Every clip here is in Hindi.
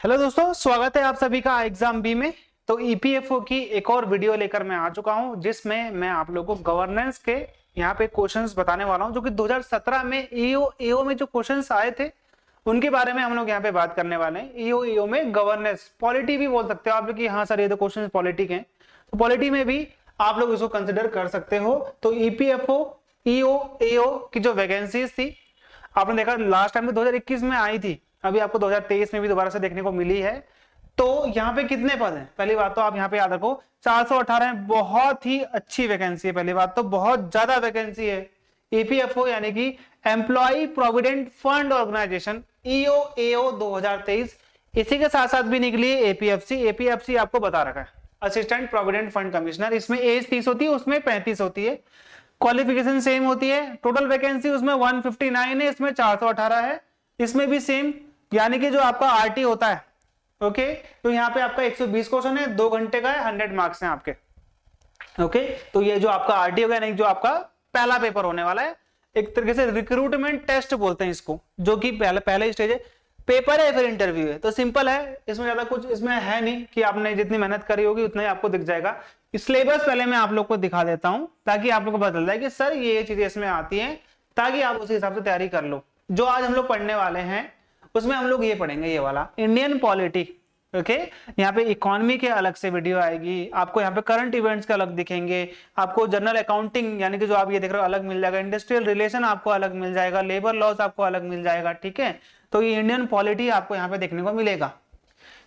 हेलो दोस्तों, स्वागत है आप सभी का एग्जाम बी में। तो ईपीएफओ की एक और वीडियो लेकर मैं आ चुका हूं, जिसमें मैं आप लोगों को गवर्नेंस के यहाँ पे क्वेश्चंस बताने वाला हूं, जो कि 2017 में एओ में जो क्वेश्चंस आए थे उनके बारे में हम लोग यहाँ पे बात करने वाले हैं। एओ में गवर्नेंस, पॉलिटी भी बोल सकते हो आप लोग कि हाँ सर ये तो क्वेश्चन पॉलिटिक है, तो पॉलिटी में भी आप लोग इसको कंसिडर कर सकते हो। तो ईपीएफओ ईओ एओ की जो वैकेंसीज थी, आपने देखा लास्ट टाइम तो 2021 में आई थी, अभी आपको 2023 में भी दोबारा से देखने को मिली है। तो यहाँ पे कितने पद हैं? पहली बात तो आप यहाँ पे याद रखो 418 है, बहुत ही अच्छी वैकेंसी है। पहली बात तो बहुत ज्यादा वैकेंसी है। ईपीएफओ यानी कि employ provident fund organisation, EO AO 2023। इसी के साथ साथ भी निकली है एपीएफसी। एपीएफसी आपको बता रखा है, असिस्टेंट प्रोविडेंट फंड कमिश्नर। इसमें एज 30 होती है, उसमें 35 होती है। क्वालिफिकेशन सेम होती है। टोटल वैकेंसी उसमें 159 है, इसमें 418 है। इसमें भी सेम, यानी कि जो आपका आरटी होता है, ओके, तो यहाँ पे आपका 120 क्वेश्चन है, 2 घंटे का है, 100 मार्क्स हैं आपके। ओके, तो ये जो आपका आरटी होगा, यानी जो आपका पहला पेपर होने वाला है, एक तरीके से रिक्रूटमेंट टेस्ट बोलते हैं इसको, जो कि पहले स्टेज है। पेपर है फिर इंटरव्यू है, तो सिंपल है, इसमें ज्यादा कुछ इसमें है नहीं कि आपने जितनी मेहनत करी होगी उतना ही आपको दिख जाएगा। सिलेबस पहले मैं आप लोग को दिखा देता हूं, ताकि आप लोग को पता चल जाए कि सर ये चीजें इसमें आती हैं, ताकि आप उसी हिसाब से तैयारी कर लो। जो आज हम लोग पढ़ने वाले हैं उसमें हम लोग ये पढ़ेंगे, ये वाला इंडियन पॉलिटी। ओके, यहाँ पे इकोनॉमी के अलग से वीडियो आएगी, आपको यहाँ पे करंट इवेंट्स के अलग दिखेंगे, आपको जनरल अकाउंटिंग यानी कि जो आप ये देख रहे हो अलग मिल जाएगा, इंडस्ट्रियल रिलेशन आपको अलग मिल जाएगा, लेबर लॉस आपको अलग मिल जाएगा। ठीक है, तो ये इंडियन पॉलिटी आपको यहाँ पे देखने को मिलेगा।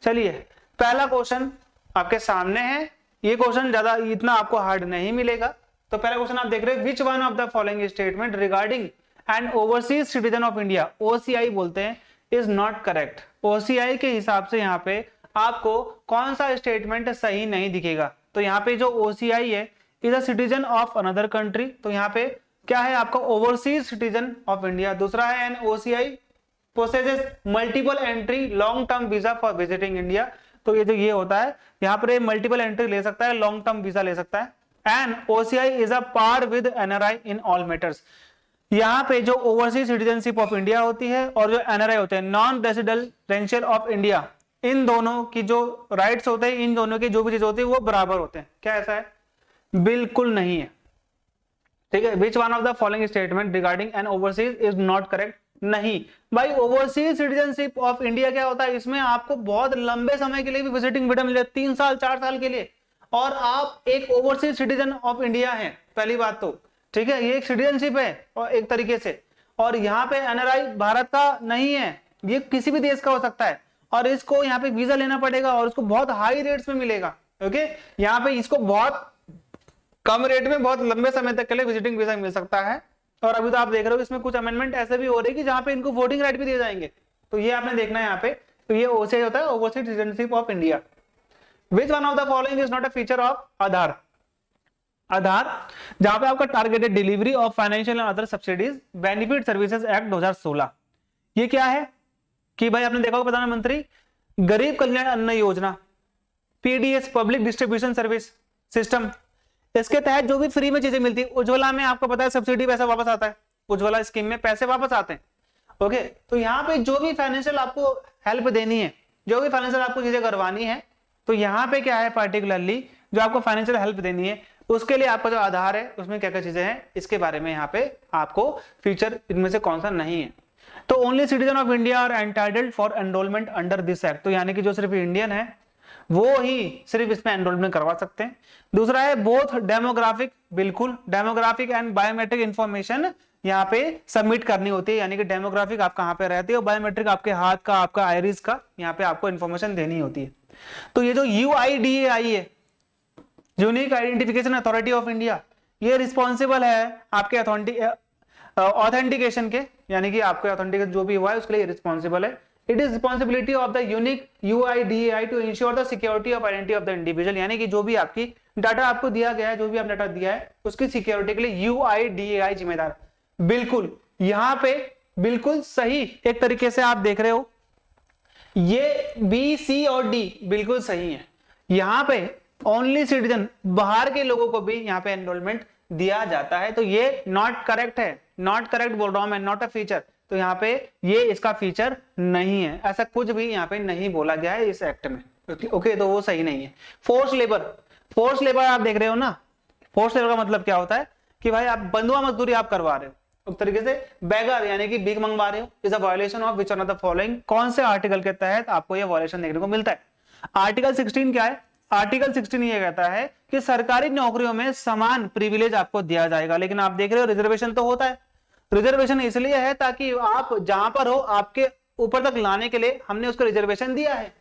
चलिए, पहला क्वेश्चन आपके सामने है। ये क्वेश्चन ज्यादा इतना आपको हार्ड नहीं मिलेगा। तो पहला क्वेश्चन आप देख रहे हो, विच one of the following statement regarding N overseas citizen of India, OCI बोलते हैं, इज नॉट करेक्ट। ओसीआई के हिसाब से यहाँ पे आपको कौन सा स्टेटमेंट सही नहीं दिखेगा? तो यहाँ पे जो ओसीआई है, is a citizen of another country. तो यहाँ पे क्या है आपका? Overseas citizen of India. दूसरा है an OCI possesses multiple entry long term visa for visiting India। तो ये जो ये होता है, यहाँ पर मल्टीपल एंट्री ले सकता है, लॉन्ग टर्म वीजा ले सकता है। And OCI is a par with NRI in all matters. यहाँ पे जो ओवरसीज सिटीजनशिप ऑफ इंडिया होती है और जो एनआरआई होते हैं, नॉन रेसिडेंशियल ऑफ इंडिया, इन दोनों की जो राइट्स होते हैं, इन दोनों की जो भी चीज होती है वो बराबर होते हैं। क्या ऐसा है? बिल्कुल नहीं है। ठीक है, विच one of the following statement regarding N overseas is not correct? नहीं भाई, ओवरसीज सिटीजनशिप ऑफ इंडिया क्या होता है? इसमें आपको बहुत लंबे समय के लिए भी विजिटिंग वीजा मिल जाए, 3 साल 4 साल के लिए, और आप एक ओवरसीज सिटीजन ऑफ इंडिया हैं। पहली बात तो ठीक है, ये एक सिटीजनशिप है और एक तरीके से, और यहाँ पे एनआरआई भारत का नहीं है, ये किसी भी देश का हो सकता है, और इसको यहाँ पे वीजा लेना पड़ेगा और इसको बहुत हाई रेट्स में मिलेगा। ओके, यहाँ पे इसको बहुत कम रेट में बहुत लंबे समय तक के लिए विजिटिंग वीजा मिल सकता है। और अभी तो आप देख रहे हो इसमें कुछ अमेंडमेंट ऐसे भी हो रहे हैं कि जहां पे इनको वोटिंग राइट भी दिए जाएंगे। तो ये आपने देखना है यहाँ पे। तो ये ओसीआई होता है, overseas citizenship of India. Which one of the following is not a feature of Aadhaar? Aadhaar, जहां पे आपका targeted delivery of financial and other subsidies benefit services act 2016, ये क्या है कि भाई आपने देखा होगा प्रधानमंत्री गरीब कल्याण अन्न योजना, PDS, public distribution service system, इसके तहत जो भी फ्री में चीजें मिलती है, उज्ज्वला में आपको पता है सब्सिडी पैसा वापस आता है, उज्ज्वला स्कीम में पैसे वापस आते हैं। ओके, तो यहाँ पे जो भी फाइनेंशियल आपको हेल्प देनी है, जो भी फाइनेंशियल आपको चीजें करवानी है, तो यहाँ पे क्या है पार्टिकुलरली जो आपको फाइनेंशियल हेल्प देनी है, उसके लिए आपका जो आधार है उसमें क्या क्या चीजें हैं, इसके बारे में यहाँ पे आपको फीचर इनमें से कौन सा नहीं है। तो only citizen of India are entitled for enrolment under this act. तो यानी कि जो सिर्फ इंडियन है वो ही सिर्फ इसमें एनरोलमेंट करवा सकते हैं। दूसरा है बोथ डेमोग्राफिक, बिल्कुल डेमोग्राफिक एंड बायोमेट्रिक इंफॉर्मेशन यहाँ पे सबमिट करनी होती है, यानी कि डेमोग्राफिक आप कहाँ पे रहते हो, बायोमेट्रिक आपके हाथ का, आपका आइरिस का, यहाँ पे आपको इंफॉर्मेशन देनी होती है। तो ये जो यूआईडीएआई है, unique identification authority of India, ये रिस्पॉन्सिबल है आपके ऑथेंटिकेशन के, यानी कि आपके ऑथेंटिकेशन जो भी हुआ है उसके लिए रिस्पॉन्सिबल है। It is responsibility of the unique UIDAI to ensure the security of identity of the individual, यानी कि जो भी आपकी डाटा आपको दिया गया है, जो भी आपने डाटा दिया है, उसकी सिक्योरिटी के लिए UIDAI जिम्मेदार। बिल्कुल यहाँ पे बिल्कुल सही एक तरीके से आप देख रहे हो, ये बी सी और डी बिल्कुल सही है। यहाँ पे ओनली सिटीजन, बाहर के लोगों को भी यहाँ पे एनरोलमेंट दिया जाता है, तो ये नॉट करेक्ट है, नॉट करेक्ट बोल रहा हूं मैं, नॉट अ फीचर। तो तो यहाँ पे ये इसका फीचर नहीं है, ऐसा कुछ भी यहाँ पे नहीं बोला गया है इस एक्ट में। ओके, तो वो सही नहीं है। फोर्स लेबर, फोर्स लेबर आप देख रहे हो ना, फोर्स लेबर का मतलब क्या होता है कि भाई आप बंधुआ मजदूरी आप करवा रहे हो, एक तरीके से बेगर यानी कि भीख मंगवा रहे हो, is a violation of which one of the following, कौन से आर्टिकल के तहत आपको ये वायलेशन देखने को मिलता है। आर्टिकल 16 क्या है, आर्टिकल 16 ये कहता है कि सरकारी नौकरियों में समान प्रिविलेज आपको दिया जाएगा, लेकिन आप देख रहे हो रिजर्वेशन तो होता है। रिजर्वेशन इसलिए है ताकि आप जहां पर हो आपके ऊपर तक लाने के लिए हमने उसको रिजर्वेशन दिया है।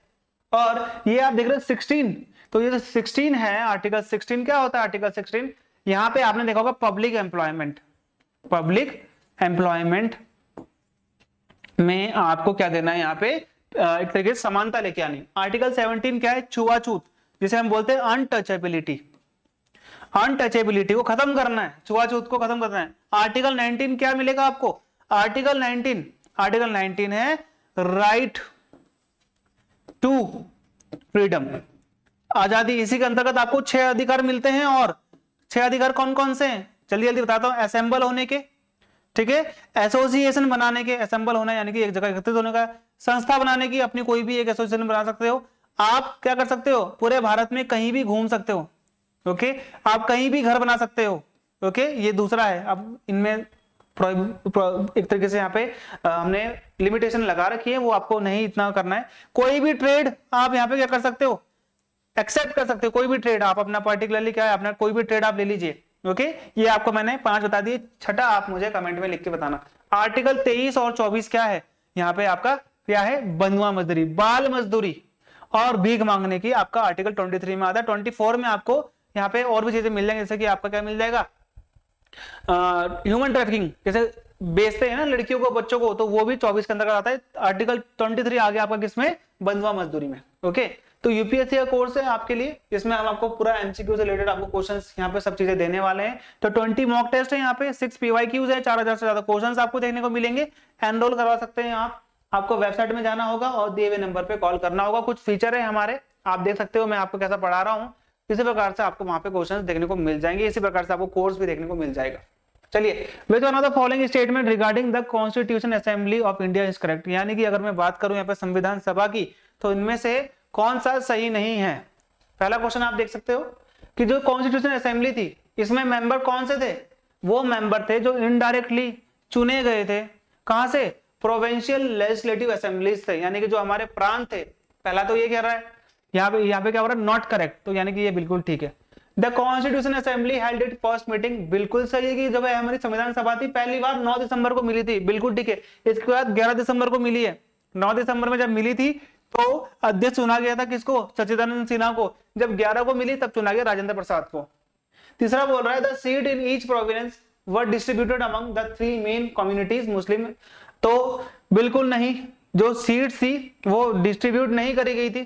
और ये आप देख रहे हो 16, तो ये जो 16 है आर्टिकल 16 क्या होता है, आर्टिकल 16 यहां पे आपने देखा होगा पब्लिक एम्प्लॉयमेंट, पब्लिक एम्प्लॉयमेंट में आपको क्या देना है यहाँ पे, एक तरीके से समानता लेके आनी। आर्टिकल 17 क्या है, छुआछूत, जिसे हम बोलते हैं अनटचेबिलिटी, अनटचेबिलिटी को खत्म करना है, छुआछूत को खत्म करना है। आर्टिकल 19 क्या मिलेगा आपको, आर्टिकल 19 है राइट टू फ्रीडम, आजादी। इसी के अंतर्गत आपको 6 अधिकार मिलते हैं, और 6 अधिकार कौन कौन से हैं जल्दी जल्दी बताता हूं। असेंबल होने के, ठीक है, एसोसिएशन बनाने के, असेंबल होना यानी कि एक जगह एकत्रित होने का, संस्था बनाने की, अपनी कोई भी एक एसोसिएशन बना सकते हो। आप क्या कर सकते हो, पूरे भारत में कहीं भी घूम सकते हो, ओके, आप कहीं भी घर बना सकते हो, ओके, ये दूसरा है। अब इनमें एक तरीके से यहाँ पे हमने लिमिटेशन लगा रखी है, वो आपको नहीं इतना करना है। कोई भी ट्रेड आप यहाँ पे क्या कर सकते हो, एक्सेप्ट कर सकते हो, कोई भी ट्रेड आप अपना पर्टिकुलरली क्या है अपना कोई भी ट्रेड आप ले लीजिए, ओके। ये आपको मैंने 5 बता दिए, छठा आप मुझे कमेंट में लिख के बताना। आर्टिकल 23 और 24 क्या है, यहाँ पे आपका क्या है, बंधुआ मजदूरी, बाल मजदूरी और भीख मांगने की आपका आर्टिकल 23 में आता है। 24 में आपको यहाँ पे और भी चीजें मिल जाएंगी, जैसे कि आपका क्या मिल जाएगा, ह्यूमन ट्रैफिकिंग, जैसे बेचते हैं ना लड़कियों को बच्चों को, तो वो भी 24 के अंतर्गत आता है। आर्टिकल 23 आ गया आपका किसमें, बंधुआ मजदूरी में, ओके। तो यूपीएससी का कोर्स है आपके लिए, इसमें हम आपको पूरा एमसीक्यू से रिलेटेड आपको क्वेश्चंस यहाँ पे सब चीजें देने वाले हैं। तो 20 मॉक टेस्ट है यहाँ पे, 6 पीवाईक्यूज है, 4000 से ज्यादा क्वेश्चंस आपको देखने को मिलेंगे। एनरोल करवा सकते हैं आप, आपको वेबसाइट में जाना होगा और दिए हुए नंबर पे कॉल करना होगा। कुछ फीचर है हमारे, आप देख सकते हो मैं आपको कैसा पढ़ा रहा हूँ, इसी प्रकार से आपको वहां पे क्वेश्चंस देखने को मिल जाएंगे, इसी प्रकार से आपको कोर्स भी देखने को मिल जाएगा। चलिए, विच one of the following statement regarding the constitution assembly of India is correct, यानी कि अगर मैं बात करूं यहाँ पे संविधान सभा की, तो इनमें से कौन सा सही नहीं है। पहला क्वेश्चन आप देख सकते हो कि जो कॉन्स्टिट्यूशन असेंबली थी इसमें मेंबर कौन से थे, वो मेंबर थे जो इनडायरेक्टली चुने गए थे, कहां से, प्रोविंशियल लेजिस्लेटिव असेंबलीज थे, यानी कि जो हमारे प्रांत थे। पहला तो ये कह रहा है, यहाँ पे क्या हो रहा है, नॉट करेक्ट, तो यानी कि ये बिल्कुल ठीक है। The constitution assembly held it first meeting, बिल्कुल सही है कि जब हमारी संविधान सभा थी पहली बार 9 दिसंबर को मिली थी, बिल्कुल ठीक है। इसके बाद 11 दिसंबर को मिली है, 9 दिसंबर में जब मिली थी तो अध्यक्ष चुना गया था किसको, सच्चिदानंद सिन्हा को। जब 11 को मिली तब चुना गया राजेंद्र प्रसाद को। तीसरा बोल रहा है the seat in each province were distributed among the 3 main communities Muslim, तो बिल्कुल नहीं, जो सीट थी वो डिस्ट्रीब्यूट नहीं करी गई थी।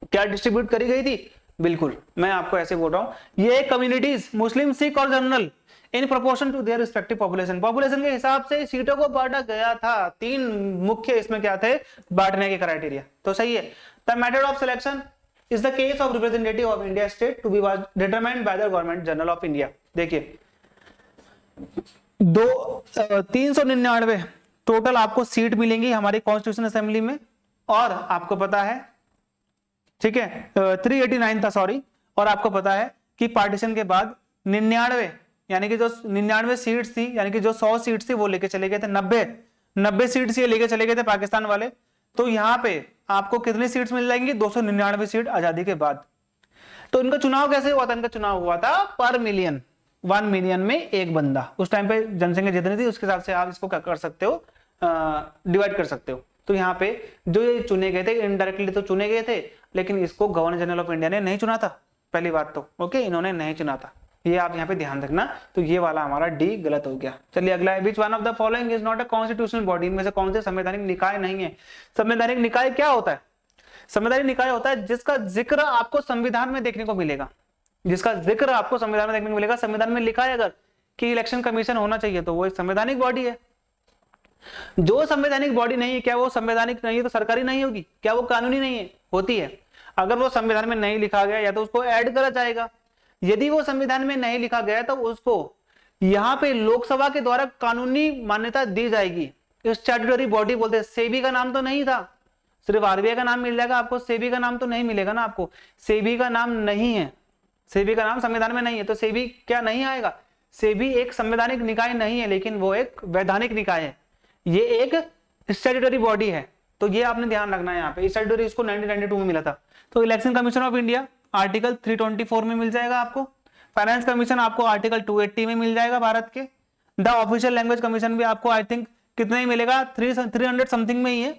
क्या डिस्ट्रीब्यूट करी गई थी, बिल्कुल मैं आपको ऐसे बोल रहा हूं, ये कम्युनिटीज मुस्लिम, सिख और general in proportion to their respective population, population के हिसाब से सीटों को बांटा गया था। 3 मुख्य इसमें क्या थे बांटने के क्राइटेरिया, तो सही है। The method of selection is the case of representative of India state to be determined by the government general of India. देखिए 399 टोटल आपको सीट मिलेंगी हमारी कॉन्स्टिट्यूशन असेंबली में, और आपको पता है, ठीक है, 389 था सॉरी, और आपको पता है कि पार्टीशन के बाद 99 यानी कि जो 99 सीट्स थी, यानी कि जो 100 सीट्स थी वो लेके चले गए थे, 90 सीट्स ये लेके चले गए थे पाकिस्तान वाले। तो यहाँ पे आपको कितनी सीट्स मिल जाएंगी, 299 सीट आजादी के बाद। तो इनका चुनाव कैसे हुआ था, इनका चुनाव हुआ था पर मिलियन, 1 मिलियन में एक बंदा, उस टाइम पे जनसंख्या जितनी थी उसके हिसाब से आप इसको क्या कर सकते हो, डिवाइड कर सकते हो। तो यहाँ पे जो ये चुने गए थे इनडायरेक्टली तो चुने गए थे, लेकिन इसको गवर्नर जनरल ऑफ इंडिया ने नहीं चुना था, पहली बात तो, ओके, इन्होंने नहीं चुना था, ये आप यहाँ पे ध्यान रखना। तो ये वाला हमारा डी गलत हो गया। चलिए अगला है, विच one of the following is not a constitutional body, इनमें से कौन से संवैधानिक निकाय नहीं है। संवैधानिक निकाय क्या होता है, संवैधानिक निकाय होता है जिसका जिक्र आपको संविधान में देखने को मिलेगा, जिसका जिक्र आपको संविधान में देखने को मिलेगा। संविधान में लिखा है अगर कि इलेक्शन कमीशन होना चाहिए, तो वो एक संवैधानिक बॉडी है। जो संवैधानिक बॉडी नहीं है, क्या वो संवैधानिक नहीं है तो सरकारी नहीं होगी, क्या वो कानूनी नहीं है, होती है। अगर वो संविधान में नहीं लिखा गया या तो उसको ऐड करा जाएगा, यदि वो संविधान में नहीं लिखा गया तो उसको यहाँ पे लोकसभा के द्वारा कानूनी मान्यता दी जाएगी। स्टैट्यूटरी बॉडी बोलते हैं। सेबी का नाम तो नहीं था, सिर्फ आरबीआई का नाम मिल जाएगा आपको, सेबी का नाम तो नहीं मिलेगा ना आपको, सेबी का नाम नहीं है, सेबी का नाम संविधान में नहीं है, तो सेबी क्या नहीं आएगा। सेबी एक संवैधानिक निकाय नहीं है, लेकिन वो एक वैधानिक निकाय है, ये एक स्टैट्यूटरी बॉडी है। तो ये आपने ध्यान रखना है यहाँ पे। स्टैट्यूटरी इसको 1992 में मिला था। तो election commission of India article 324 में मिल जाएगा आपको। फाइनेंस कमीशन आपको आर्टिकल 280 में मिल जाएगा भारत के। द ऑफिशियल लैंग्वेज कमीशन भी आपको आई थिंक कितने ही मिलेगा, 300 समथिंग में ही है,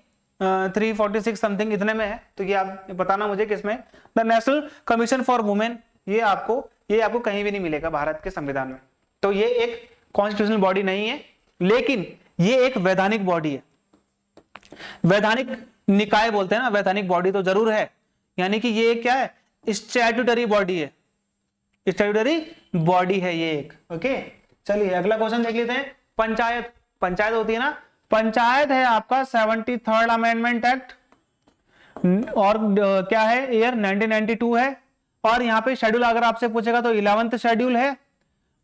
346 समथिंग इतने में है। तो ये आप बताना मुझे किसमें। The national commission for women, ये आपको कहीं भी नहीं मिलेगा भारत के संविधान में। तो ये एक कॉन्स्टिट्यूशनल बॉडी नहीं है, लेकिन ये एक वैधानिक बॉडी है। वैधानिक निकाय बोलते हैं ना, वैधानिक बॉडी तो जरूर है, यानी कि ये क्या है, स्टैट्यूटरी बॉडी है, स्टैट्यूटरी बॉडी है ये एक। ओके, चलिए अगला क्वेश्चन देख लेते हैं। पंचायत, पंचायत होती है ना, पंचायत है आपका 73rd अमेंडमेंट एक्ट, और क्या है, ईयर 1992 है। और यहाँ पे शेड्यूल अगर आपसे पूछेगा तो 11th शेड्यूल है।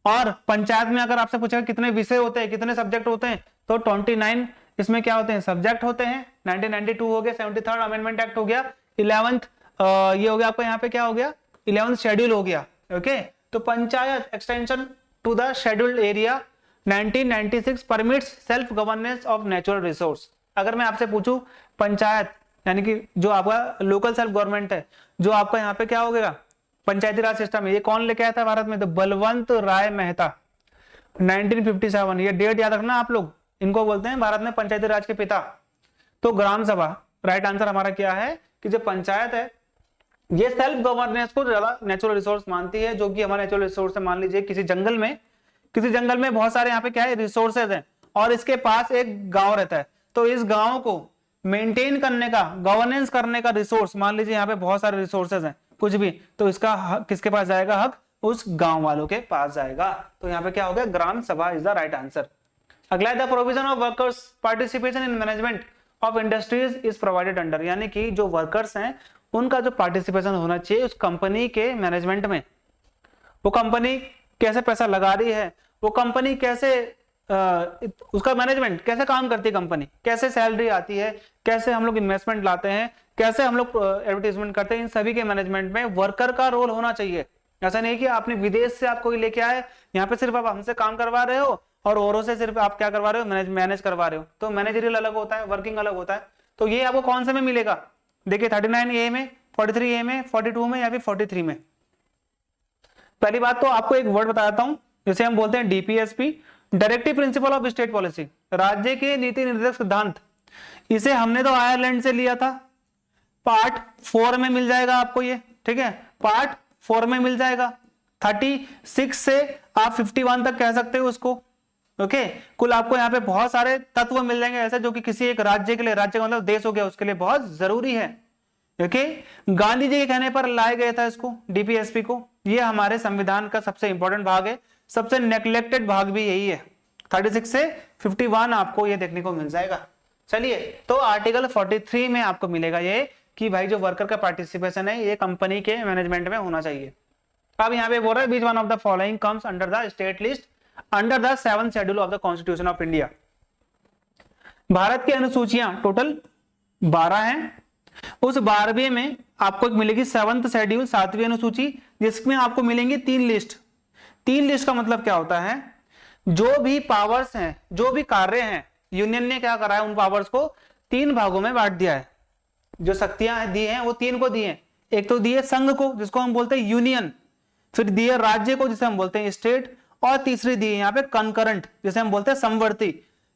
और पंचायत में अगर आपसे पूछेगा कितने विषय होते हैं, कितने सब्जेक्ट होते हैं, तो 29 इसमें क्या होते हैं, सब्जेक्ट होते हैं। 1992 हो गया, 73rd अमेंडमेंट एक्ट हो गया, 11th ये हो गया आपका, यहाँ पे क्या हो गया, 11th शेड्यूल हो गया। ओके, तो panchayat extension to the scheduled area 1996 permits self governance of natural resource. अगर मैं आपसे पूछूं पंचायत यानी कि जो आपका लोकल सेल्फ गवर्नमेंट है, जो आपका यहाँ पे क्या हो गया, पंचायती राज सिस्टम है, ये कौन लेके आया था भारत में, तो बलवंत राय मेहता 1957। ये डेट याद रखना आप लोग, इनको बोलते हैं भारत में पंचायती राज के पिता। तो ग्राम सभा, राइट आंसर हमारा क्या है कि जो पंचायत है ये सेल्फ गवर्नेंस को ज्यादा नेचुरल रिसोर्स मानती है, जो कि हमारे नेचुरल रिसोर्स है। मान लीजिए किसी जंगल में बहुत सारे यहाँ पे क्या है, रिसोर्सेज हैं, और इसके पास एक गांव रहता है, तो इस गांव को मेंटेन करने का, गवर्नेंस करने का रिसोर्स, मान लीजिए यहाँ पे बहुत सारे रिसोर्सेज हैं कुछ भी, तो इसका हक किसके पास जाएगा, हक उस गांव वालों के पास जाएगा। तो यहाँ पे क्या हो गया, ग्राम सभा इज द राइट आंसर। अगला है the provision of workers participation in management of industries is provided under, यानी कि जो वर्कर्स हैं उनका जो पार्टिसिपेशन होना चाहिए उस कंपनी के मैनेजमेंट में, वो कंपनी कैसे पैसा लगा रही है, वो कंपनी कैसे उसका मैनेजमेंट कैसे काम करती है, कंपनी कैसे सैलरी आती है, कैसे हम लोग इन्वेस्टमेंट लाते हैं, कैसे हम लोग एडवर्टीजमेंट करते हैं, इन सभी के मैनेजमेंट में वर्कर का रोल होना चाहिए। ऐसा नहीं कि आपने विदेश से आपको लेके आए, यहाँ पे सिर्फ आप हमसे काम करवा रहे हो और औरों से सिर्फ आप क्या करवा रहे हो, मैनेज करवा रहे हो। तो मैनेजरियल अलग होता है, वर्किंग अलग होता है। तो ये आपको कौन से में मिलेगा, देखिए 39A में, 43A में, 42 में या फिर 43 में। पहली बात तो आपको एक वर्ड बता देता हूं, जिसे हम बोलते हैं DPSP, directive principle of state policy, राज्य के नीति निर्देशक सिद्धांत। इसे हमने तो आयरलैंड से लिया था, पार्ट 4 में मिल जाएगा आपको ये, ठीक है, पार्ट 4 में मिल जाएगा। 36 से आप 51 तक कह सकते हो उसको। ओके, कुल आपको यहाँ पे बहुत सारे तत्व मिल जाएंगे ऐसे जो कि किसी एक राज्य के लिए, राज्य का मतलब देश हो गया, उसके लिए बहुत जरूरी है। ओके, गांधी जी के कहने पर लाया गया था इसको, डीपीएसपी को। ये हमारे संविधान का सबसे इंपॉर्टेंट भाग है, सबसे नेग्लेक्टेड भाग भी यही है। 36 से 51 आपको ये देखने को मिल जाएगा। चलिए, तो आर्टिकल 43 में आपको मिलेगा ये कि भाई जो वर्कर का पार्टिसिपेशन है ये कंपनी के मैनेजमेंट में होना चाहिए। अब यहाँ पे बोल रहा है which one of the following comes under the state list under the 7th schedule of the constitution of India. Bharat की अनुसूचियां टोटल 12 हैं। उस 12वें में आपको मिलेगी 7th शेड्यूल, 7वीं अनुसूची, जिसमें आपको मिलेंगी 3 लिस्ट। 3 लिस्ट का मतलब क्या होता है, जो भी पावर्स हैं, जो भी कार्य हैं, यूनियन ने क्या करा है, उन पावर्स को 3 भागों में बांट दिया है। जो शक्तियां दी हैं वो 3 को दी हैं। एक तो दी है संघ को, जिसको हम बोलते हैं यूनियन, फिर दी है राज्य को, जिसे हम बोलते हैं स्टेट, और तीसरी दी है यहाँ पे कंकरेंट, जिसे हम बोलते हैं समवर्ती,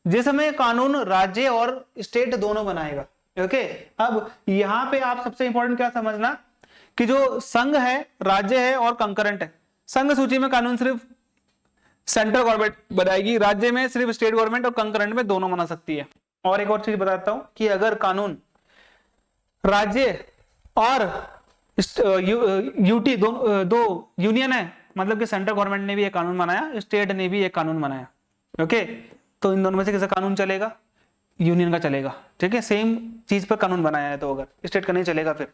जिसमें कानून राज्य और स्टेट दोनों बनाएगा। ओके, अब यहाँ पे आप सबसे इंपॉर्टेंट क्या समझना कि जो संघ है, राज्य है और कंकरेंट है। संघ सूची में कानून सिर्फ सेंट्रल गवर्नमेंट बनाएगी, राज्य में सिर्फ स्टेट गवर्नमेंट और कंकरेंट में दोनों बना सकती है। और एक और चीज बताता हूं कि अगर कानून राज्य और यूटी दो यूनियन है, मतलब कि सेंट्रल गवर्नमेंट ने भी एक कानून बनाया, स्टेट ने भी एक कानून बनाया, ओके, तो इन दोनों में से किसका कानून चलेगा, यूनियन का चलेगा। ठीक है, सेम चीज पर कानून बनाया है, तो अगर स्टेट का नहीं चलेगा फिर।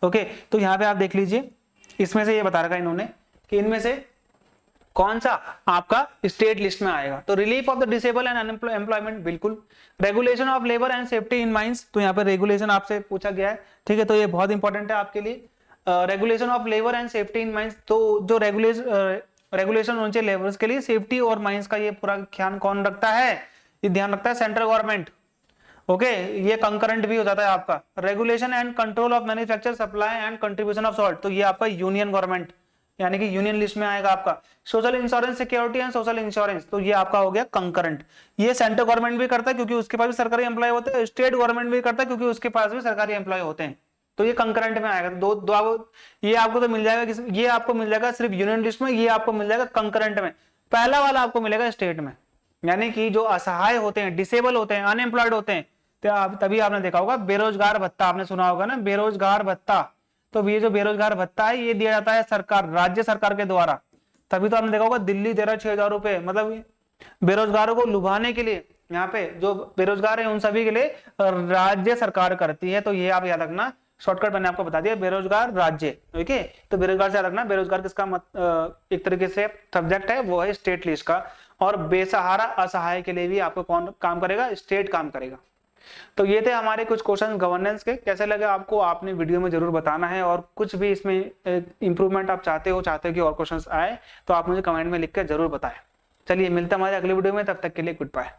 ओके, तो यहाँ पे आप देख लीजिए, इसमें से ये बता रखा है इन्होंने कि इनमें से कौन सा? आपका स्टेट लिस्ट में आएगा। तो relief of the disable and unemployment, बिल्कुल। Regulation of labour and safety in mines, तो यहाँ पे रेगुलेशन आपसे पूछा गया है, ठीक है, तो ये बहुत इंपॉर्टेंट है आपके लिए। Regulation of labour and safety in mines, तो जो रेगुलेशन होने चाहिए लेबर्स के लिए, सेफ्टी और माइंस का ये पूरा ध्यान कौन रखता है? ये ध्यान रखता है सेंट्रल गवर्नमेंट। ओके, ये कंकरेंट भी हो जाता है आपका। Regulation and control of manufacture supply and contribution of salt, तो ये आपका यूनियन गवर्नमेंट यानी कि यूनियन लिस्ट में आएगा आपका। Social insurance security and social insurance, तो ये आपका हो गया कंकरेंट। ये सेंट्रल गवर्नमेंट भी करता है क्योंकि उसके पास भी सरकारी एम्प्लॉय होते हैं, स्टेट गवर्नमेंट भी करता है क्योंकि उसके पास भी सरकारी एम्प्लॉय होते हैं, तो ये कंकरेंट में आएगा। ये आपको तो मिल जाएगा, ये आपको मिल जाएगा सिर्फ यूनियन लिस्ट में, ये आपको मिल जाएगा कंकरेंट में। पहला वाला आपको मिलेगा स्टेट में, यानी कि जो असहाय होते हैं, डिसेबल होते हैं, अनएम्प्लॉयड होते हैं, तभी आपने देखा होगा बेरोजगार भत्ता, आपने सुना होगा ना बेरोजगार भत्ता, तो ये जो बेरोजगार भत्ता है ये दिया जाता है सरकार, राज्य सरकार के द्वारा। तभी तो आपने देखा होगा दिल्ली दे रहा 6,000 रुपए, मतलब बेरोजगारों को लुभाने के लिए यहाँ पे जो बेरोजगार है उन सभी के लिए राज्य सरकार करती है। तो ये आप याद रखना, शॉर्टकट मैंने आपको बता दिया, बेरोजगार राज्य। ओके, तो बेरोजगार से याद रखना, बेरोजगार किसका एक तरीके से सब्जेक्ट है, वो है स्टेट लिस्ट का। और बेसहारा असहाय के लिए भी आपको कौन काम करेगा? स्टेट काम करेगा। तो ये थे हमारे कुछ क्वेश्चन गवर्नेंस के। कैसे लगे आपको? आपने वीडियो में जरूर बताना है, और कुछ भी इसमें इंप्रूवमेंट आप चाहते हो कि और क्वेश्चंस आए, तो आप मुझे कमेंट में लिख कर जरूर बताएं। चलिए मिलते हैं हमारे अगले वीडियो में, तब तक के लिए गुड बाय।